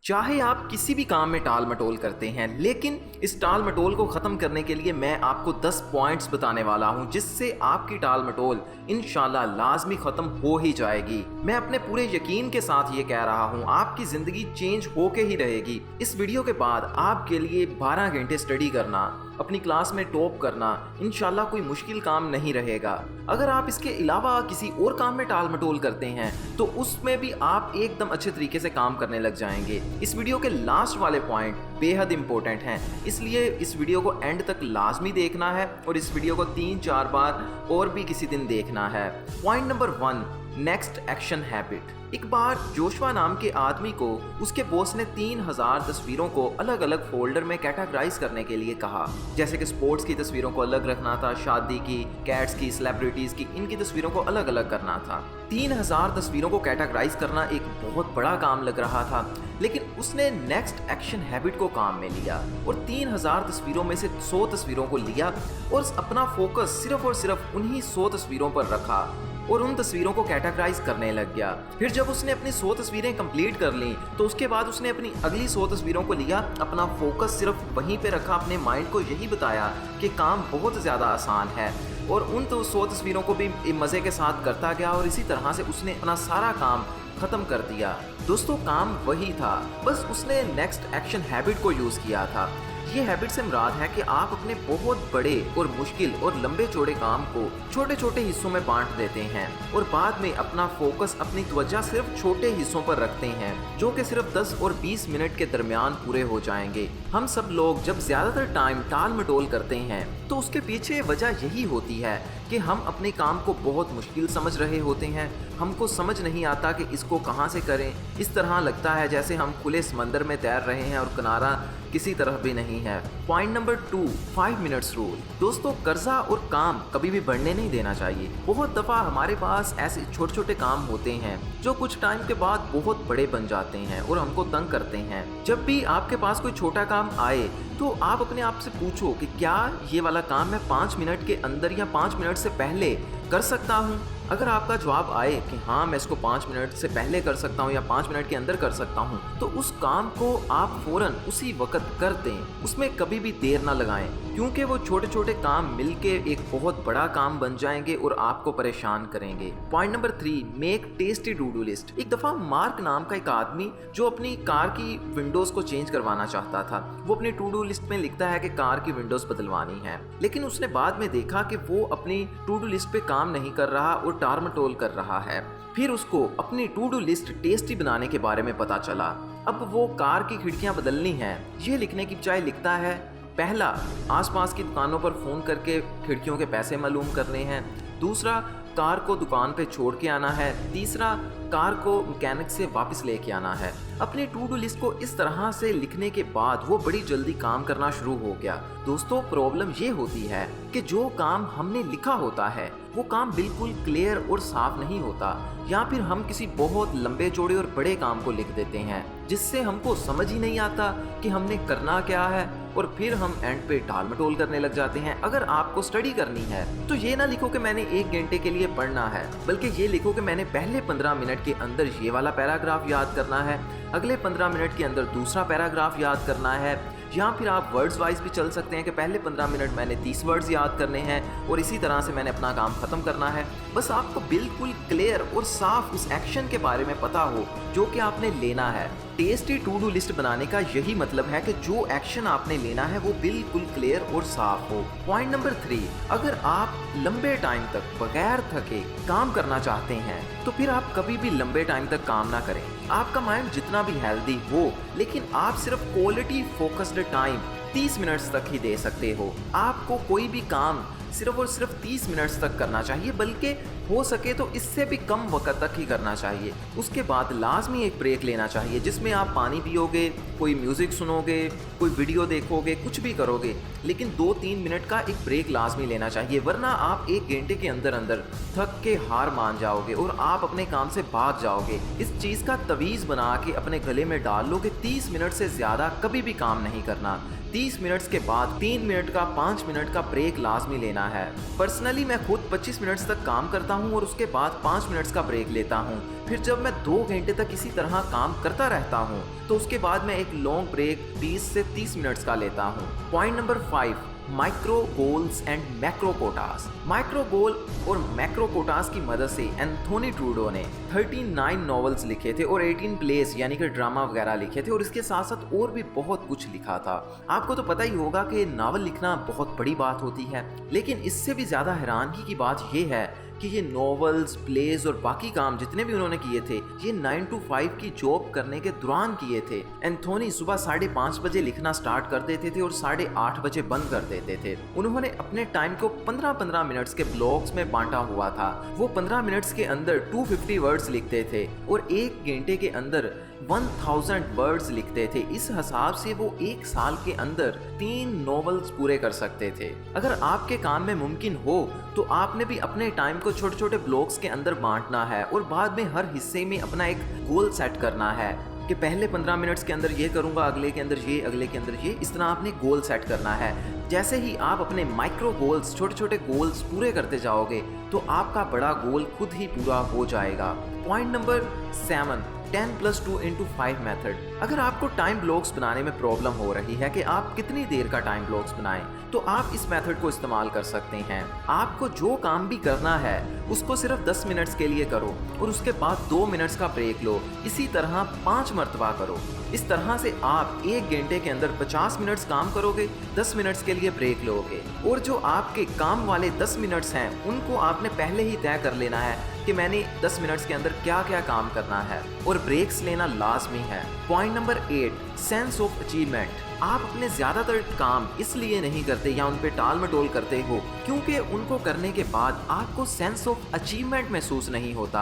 चाहे आप किसी भी काम में टाल मटोल करते हैं, लेकिन इस टाल मटोल को ख़त्म करने के लिए मैं आपको 10 पॉइंट्स बताने वाला हूं, जिससे आपकी टाल मटोल इंशाल्लाह लाजमी ख़त्म हो ही जाएगी। मैं अपने पूरे यकीन के साथ ये कह रहा हूं, आपकी ज़िंदगी चेंज होके ही रहेगी। इस वीडियो के बाद आपके लिए 12 घंटे स्टडी करना, अपनी क्लास में टॉप करना इंशाल्लाह कोई मुश्किल काम नहीं रहेगा। अगर आप इसके अलावा किसी और काम में टाल मटोल करते हैं तो उसमें भी आप एकदम अच्छे तरीके से काम करने लग जाएंगे। इस वीडियो के लास्ट वाले पॉइंट बेहद इंपॉर्टेंट हैं, इसलिए इस वीडियो को एंड तक लाजमी देखना है और इस वीडियो को 3-4 बार और भी किसी दिन देखना है। Point number 1, next action habit. एक बार जोशुआ नाम के आदमी को उसके बॉस ने 3000 तस्वीरों को अलग अलग फोल्डर में कैटेगराइज करने के लिए कहा। जैसे कि स्पोर्ट्स की तस्वीरों को अलग रखना था, शादी की, कैट्स की, सेलिब्रिटीज की, इनकी तस्वीरों को अलग अलग करना था। 3000 तस्वीरों को कैटेगराइज करना एक बहुत बड़ा काम लग रहा था, लेकिन उसने नेक्स्ट एक्शन हैबिट को काम में लिया और 3000 तस्वीरों में से 100 तस्वीरों को लिया और अपना फोकस सिर्फ और सिर्फ उन्हीं 100 तस्वीरों पर रखा और उन तस्वीरों को कैटेगराइज करने लग गया। फिर जब उसने अपनी 100 तस्वीरें कंप्लीट कर ली तो उसके बाद उसने अपनी अगली 100 तस्वीरों को लिया, अपना फोकस सिर्फ वहीं पे रखा, अपने माइंड को यही बताया कि काम बहुत ज़्यादा आसान है और उन 100 तस्वीरों को भी मज़े के साथ करता गया और इसी तरह से उसने अपना सारा काम ख़त्म कर दिया। दोस्तों, काम वही था, बस उसने नेक्स्ट एक्शन हैबिट को यूज़ किया था। ये हैबिट से मुराद है कि आप अपने बहुत बड़े और मुश्किल और लंबे चौड़े काम को छोटे छोटे हिस्सों में बांट देते हैं और बाद में अपना फोकस, अपनी तवज्जो सिर्फ छोटे हिस्सों पर रखते हैं जो कि सिर्फ 10 और 20 मिनट के दरमियान पूरे हो जाएंगे। हम सब लोग जब ज़्यादातर टाइम टाल मटोल करते हैं तो उसके पीछे वजह यही होती है कि हम अपने काम को बहुत मुश्किल समझ रहे होते हैं। हमको समझ नहीं आता कि इसको कहाँ से करें। इस तरह लगता है जैसे हम खुले समंदर में तैर रहे हैं और किनारा किसी तरह भी नहीं है। Point number 2, 5 minutes rule. दोस्तों, कर्जा और काम कभी भी बढ़ने नहीं देना चाहिए। बहुत दफ़ा हमारे पास ऐसे छोटे छोटे काम होते हैं जो कुछ टाइम के बाद बहुत बड़े बन जाते हैं और हमको तंग करते हैं। जब भी आपके पास कोई छोटा काम आए तो आप अपने आप से पूछो कि क्या ये वाला काम मैं 5 मिनट के अंदर या 5 मिनट से पहले कर सकता हूँ। अगर आपका जवाब आए कि हाँ, मैं इसको 5 मिनट से पहले कर सकता हूँ या 5 मिनट के अंदर कर सकता हूँ, तो उस काम को आप फौरन उसी वक्त कर दें, उसमें कभी भी देर ना लगाएं, क्योंकि वो छोटे छोटे काम मिलके एक बहुत बड़ा काम बन जाएंगे और आपको परेशान करेंगे। Point number 3, make tasty to do list. एक दफ़ा मार्क नाम का एक आदमी जो अपनी कार की विंडोज को चेंज करवाना चाहता था, वो अपनी टू डू लिस्ट में लिखता है कि कार की विंडोज बदलवानी है, लेकिन उसने बाद में देखा कि वो अपनी टू डू लिस्ट पे काम नहीं कर रहा और टालमटोल कर रहा है। फिर उसको अपनी टू डू लिस्ट टेस्टी बनाने के बारे में पता चला। अब वो कार की खिड़कियां बदलनी हैं, ये लिखने की बजाय लिखता है, पहला, आसपास की दुकानों पर फ़ोन करके खिड़कियों के पैसे मालूम करने हैं। दूसरा, कार को दुकान पे छोड़ के आना है। तीसरा, कार को मैकेनिक से वापस लेके आना है। अपनी टू डू लिस्ट को इस तरह से लिखने के बाद वो बड़ी जल्दी काम करना शुरू हो गया। दोस्तों, प्रॉब्लम ये होती है कि जो काम हमने लिखा होता है वो काम बिल्कुल क्लियर और साफ नहीं होता, या फिर हम किसी बहुत लंबे चौड़े और बड़े काम को लिख देते हैं जिससे हमको समझ ही नहीं आता कि हमने करना क्या है और फिर हम एंड पे टाल मटोल करने लग जाते हैं। अगर आपको स्टडी करनी है तो ये ना लिखो कि मैंने 1 घंटे के लिए पढ़ना है, बल्कि ये लिखो कि मैंने पहले 15 मिनट के अंदर ये वाला पैराग्राफ याद करना है, अगले 15 मिनट के अंदर दूसरा पैराग्राफ याद करना है, या फिर आप वर्ड्स वाइज भी चल सकते हैं कि पहले 15 मिनट मैंने 30 वर्ड्स याद करने हैं और इसी तरह से मैंने अपना काम ख़त्म करना है। बस आपको बिल्कुल क्लियर और साफ उस एक्शन के बारे में पता हो जो कि आपने लेना है। टेस्टी टू डू लिस्ट बनाने का यही मतलब है कि जो एक्शन आपने लेना है वो बिल्कुल क्लियर और साफ हो। पॉइंट नंबर 3, अगर आप लंबे टाइम तक बगैर थके काम करना चाहते हैं तो फिर आप कभी भी लंबे टाइम तक काम ना करें। आपका माइंड जितना भी हेल्दी हो, लेकिन आप सिर्फ क्वालिटी फोकस्ड टाइम 30 मिनट्स तक ही दे सकते हो। आपको कोई भी काम सिर्फ और सिर्फ 30 मिनट्स तक करना चाहिए, बल्कि हो सके तो इससे भी कम वक्त तक ही करना चाहिए। उसके बाद लाजमी एक ब्रेक लेना चाहिए जिसमें आप पानी पियोगे, कोई म्यूज़िक सुनोगे, कोई वीडियो देखोगे, कुछ भी करोगे, लेकिन 2-3 मिनट का एक ब्रेक लाजमी लेना चाहिए, वरना आप 1 घंटे के अंदर अंदर थक के हार मान जाओगे और आप अपने काम से भाग जाओगे। इस चीज़ का तवीज़ बना के अपने गले में डाल लो कि 30 मिनट से ज़्यादा कभी भी काम नहीं करना। 30 मिनट्स के बाद 3 मिनट का 5 मिनट का ब्रेक लाजमी लेना है। पर्सनली मैं खुद 25 मिनट्स तक काम करता करता हूँ और उसके बाद 5 मिनट्स का ब्रेक लेता हूँ। फिर जब मैं 2 घंटे तक इसी तरह काम करता रहता हूँ तो उसके बाद मैं एक लॉन्ग ब्रेक 20 से 30 मिनट्स का लेता हूँ। Point number 5, micro goals and macro quotas. Micro goal और मैक्रो कोटास की मदद से एंथोनी ट्रूडो ने 39 नॉवेल्स लिखे थे और 18 प्लेस यानी कि ड्रामा वगैरह लिखे थे और इसके साथ साथ और भी बहुत कुछ लिखा था। आपको तो पता ही होगा कि नावल लिखना बहुत बड़ी बात होती है, लेकिन इससे भी ज़्यादा हैरानगी की बात यह है कि ये नॉवेल्स, प्लेज और बाकी काम जितने भी उन्होंने किए थे ये 9 to 5 की जॉब करने के दौरान किए थे। एंथोनी सुबह 5:30 बजे लिखना स्टार्ट कर देते थे और 8:30 बजे बंद कर देते थे। उन्होंने अपने टाइम को 15-15 मिनट्स के ब्लॉक्स में बांटा हुआ था। वो 15 मिनट्स के अंदर 250 वर्ड्स लिखते थे और 1 घंटे के अंदर 1000 वर्ड्स लिखते थे। इस हिसाब से वो 1 साल के अंदर 3 नॉवेल्स पूरे कर सकते थे। अगर आपके काम में मुमकिन हो तो आपने भी अपने टाइम को छोटे छोटे ब्लॉक्स के अंदर बांटना है और बाद में हर हिस्से में अपना एक गोल सेट करना है कि पहले 15 मिनट्स के अंदर ये करूंगा, अगले के अंदर ये, अगले के अंदर ये। इस तरह आपने गोल सेट करना है। जैसे ही आप अपने माइक्रो गोल्स, छोटे छोटे गोल्स पूरे करते जाओगे तो आपका बड़ा गोल खुद ही पूरा हो जाएगा। Point number 7, 10+2 × 5 method. अगर आपको टाइम ब्लॉक्स बनाने में प्रॉब्लम हो रही है कि आप कितनी देर का टाइम ब्लॉक्स बनाएं, तो आप इस मेथड को इस्तेमाल कर सकते हैं। आपको जो काम भी करना है उसको सिर्फ 10 मिनट्स के लिए करो और उसके बाद 2 मिनट्स का ब्रेक लो। इसी तरह 5 मरतबा करो। इस तरह से आप 1 घंटे के अंदर 50 मिनट्स काम करोगे, 10 मिनट्स के लिए ब्रेक लोगे और जो आपके काम वाले 10 मिनट्स हैं उनको आपने पहले ही तय कर लेना है कि मैंने 10 मिनट्स के अंदर क्या क्या काम करना है और ब्रेक्स लेना लाजमी है। Point number 8, sense of achievement. आप अपने ज़्यादातर काम इसलिए नहीं करते या उन पे टाल मटोल करते हो क्योंकि उनको करने के बाद आपको सेंस ऑफ अचीवमेंट महसूस नहीं होता,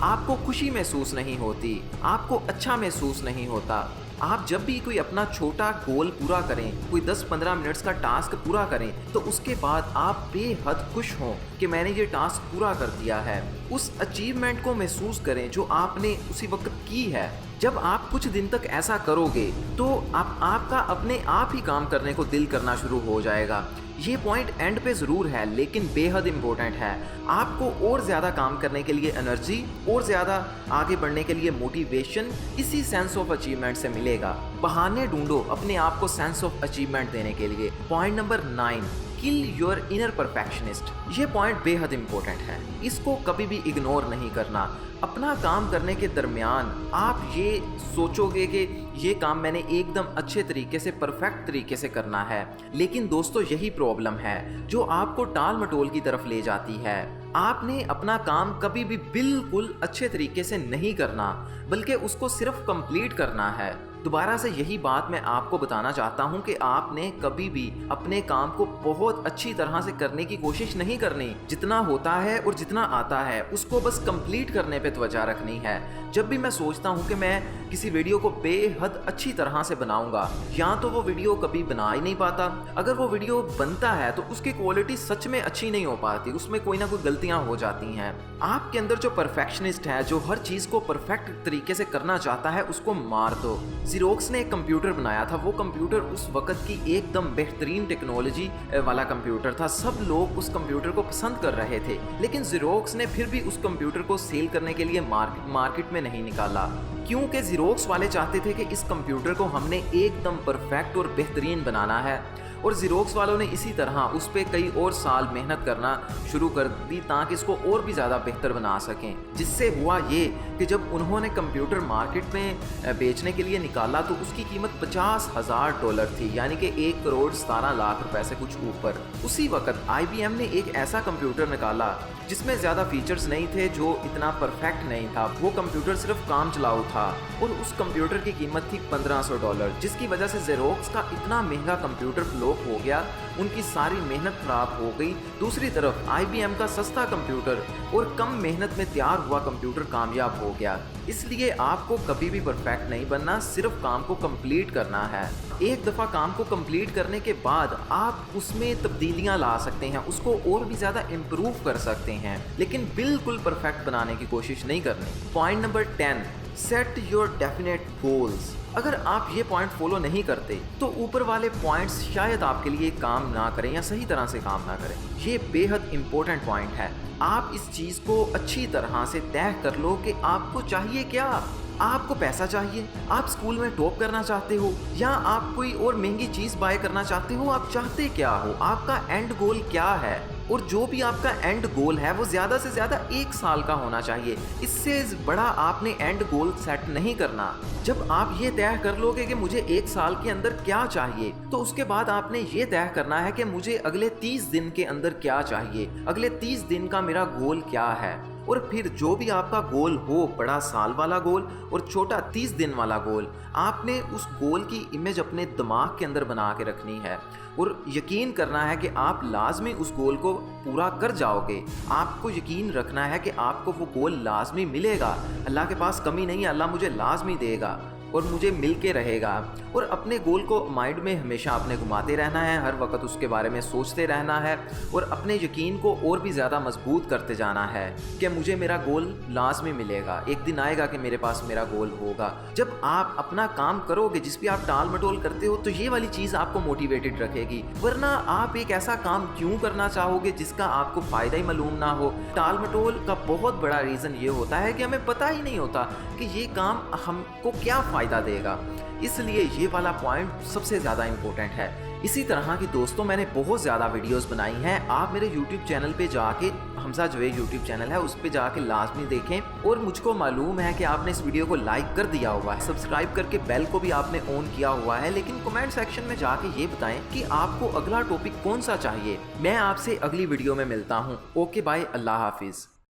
आपको खुशी महसूस नहीं होती, आपको अच्छा महसूस नहीं होता। आप जब भी कोई अपना छोटा गोल पूरा करें, कोई 10-15 मिनट्स का टास्क पूरा करें, तो उसके बाद आप बेहद खुश हों कि मैंने ये टास्क पूरा कर दिया है। उस अचीवमेंट को महसूस करें जो आपने उसी वक्त की है। जब आप कुछ दिन तक ऐसा करोगे तो आपका अपने आप ही काम करने को दिल करना शुरू हो जाएगा। ये पॉइंट एंड पे ज़रूर है लेकिन बेहद इम्पोर्टेंट है। आपको और ज़्यादा काम करने के लिए एनर्जी और ज़्यादा आगे बढ़ने के लिए मोटिवेशन इसी सेंस ऑफ अचीवमेंट से मिलेगा। बहाने ढूंढो अपने आप को सेंस ऑफ अचीवमेंट देने के लिए। Point number 9, kill your inner perfectionist. ये पॉइंट बेहद इंपॉर्टेंट है, इसको कभी भी इग्नोर नहीं करना। अपना काम करने के दरमियान आप ये सोचोगे कि ये काम मैंने एकदम अच्छे तरीके से, परफेक्ट तरीके से करना है, लेकिन दोस्तों यही प्रॉब्लम है जो आपको टाल मटोल की तरफ ले जाती है। आपने अपना काम कभी भी बिल्कुल अच्छे तरीके से नहीं करना, बल्कि उसको सिर्फ कंप्लीट करना है। दोबारा से यही बात मैं आपको बताना चाहता हूं कि आपने कभी भी अपने काम को बहुत अच्छी तरह से करने की कोशिश नहीं करनी। जितना होता है और जितना आता है उसको बस कंप्लीट करने पे तवज्जो रखनी है। जब भी मैं सोचता हूं कि मैं किसी वीडियो को बेहद अच्छी तरह से बनाऊंगा, या तो वो वीडियो कभी बना ही नहीं पाता। अगर वो वीडियो बनता है तो उसकी क्वालिटी सच में अच्छी नहीं हो पाती, उसमें कोई ना कोई गलतियां हो जाती हैं। आपके अंदर जो परफेक्शनिस्ट है, जो हर चीज़ को परफेक्ट तरीके से करना चाहता है, उसको मार दो। ज़ेरोक्स ने एक कंप्यूटर बनाया था, वो कंप्यूटर उस वक्त की एकदम बेहतरीन टेक्नोलॉजी वाला कंप्यूटर था। सब लोग उस कंप्यूटर को पसंद कर रहे थे, लेकिन ज़ेरोक्स ने फिर भी उस कंप्यूटर को सेल करने के लिए मार्केट में नहीं निकाला, क्योंकि ज़ेरोक्स वाले चाहते थे कि इस कंप्यूटर को हमने एकदम परफेक्ट और बेहतरीन बनाना है। और ज़ेरोक्स वालों ने इसी तरह उस पर कई और साल मेहनत करना शुरू कर दी ताकि इसको और भी ज़्यादा बेहतर बना सकें। जिससे हुआ ये कि जब उन्होंने कंप्यूटर मार्केट में बेचने के लिए निकाला तो उसकी कीमत $50,000 थी, यानी कि 1,17,00,000 रुपए से कुछ ऊपर। उसी वक्त IBM ने एक ऐसा कंप्यूटर निकाला जिसमें ज़्यादा फीचर्स नहीं थे, जो इतना परफेक्ट नहीं था। वो कंप्यूटर सिर्फ काम चलाऊ था और उस कंप्यूटर की कीमत थी $1,500, जिसकी वजह से ज़ेरोक्स का इतना महंगा कंप्यूटर फ्लॉप हो गया, उनकी सारी मेहनत खराब हो गई। दूसरी तरफ IBM का सस्ता कंप्यूटर और कम मेहनत में तैयार हुआ कंप्यूटर कामयाब हो गया। इसलिए आपको कभी भी परफेक्ट नहीं बनना, सिर्फ काम को कंप्लीट करना है। एक दफ़ा काम को कंप्लीट करने के बाद आप उसमें तब्दीलियां ला सकते हैं, उसको और भी ज़्यादा इम्प्रूव कर सकते हैं, लेकिन बिल्कुल परफेक्ट बनाने की कोशिश नहीं करनी। Point number 10, set your definite goals. अगर आप ये पॉइंट फॉलो नहीं करते तो ऊपर वाले पॉइंट्स शायद आपके लिए काम ना करें या सही तरह से काम ना करें। ये बेहद इंपॉर्टेंट पॉइंट है। आप इस चीज़ को अच्छी तरह से तय कर लो कि आपको चाहिए क्या। आपको पैसा चाहिए, आप स्कूल में टॉप करना चाहते हो, या आप कोई और महंगी चीज़ बाय करना चाहते हो, आप चाहते क्या हो, आपका एंड गोल क्या है। और जो भी आपका एंड गोल है वो ज़्यादा से ज़्यादा 1 साल का होना चाहिए। इससे बड़ा आपने एंड गोल सेट नहीं करना। जब आप ये तय कर लोगे कि मुझे 1 साल के अंदर क्या चाहिए, तो उसके बाद आपने ये तय करना है कि मुझे अगले 30 दिन के अंदर क्या चाहिए, अगले 30 दिन का मेरा गोल क्या है। और फिर जो भी आपका गोल हो, बड़ा साल वाला गोल और छोटा 30 दिन वाला गोल, आपने उस गोल की इमेज अपने दिमाग के अंदर बना के रखनी है और यकीन करना है कि आप लाजमी उस गोल को पूरा कर जाओगे। आपको यकीन रखना है कि आपको वो गोल लाजमी मिलेगा। अल्लाह के पास कमी नहीं है, अल्लाह मुझे लाजमी देगा और मुझे मिल के रहेगा। और अपने गोल को माइंड में हमेशा अपने घुमाते रहना है, हर वक्त उसके बारे में सोचते रहना है और अपने यकीन को और भी ज़्यादा मजबूत करते जाना है कि मुझे मेरा गोल लाजमी मिलेगा। एक दिन आएगा कि मेरे पास मेरा गोल होगा। जब आप अपना काम करोगे जिस भी आप टाल मटोल करते हो, तो ये वाली चीज़ आपको मोटिवेटेड रखेगी। वरना आप एक ऐसा काम क्यों करना चाहोगे जिसका आपको फ़ायदा ही मालूम ना हो। टाल मटोल का बहुत बड़ा रीज़न ये होता है कि हमें पता ही नहीं होता कि ये काम हमको क्या फ़ायदा देगा। इसलिए ये वाला पॉइंट सबसे ज़्यादा इम्पोर्टेंट है। इसी तरह की दोस्तों मैंने बहुत ज़्यादा वीडियोस बनाई हैं। आप मेरे YouTube चैनल पे जाके, हमजा जुवैर YouTube चैनल है, उस पे जाके लाजमी देखें। और मुझको मालूम है कि आपने इस वीडियो को लाइक कर दिया हुआ है, सब्सक्राइब करके बेल को भी आपने ऑन किया हुआ है। लेकिन कमेंट सेक्शन में जाके ये बताएं कि आपको अगला टॉपिक कौन सा चाहिए। मैं आपसे अगली वीडियो में मिलता हूँ। ओके बाय, अल्लाह हाफिज़।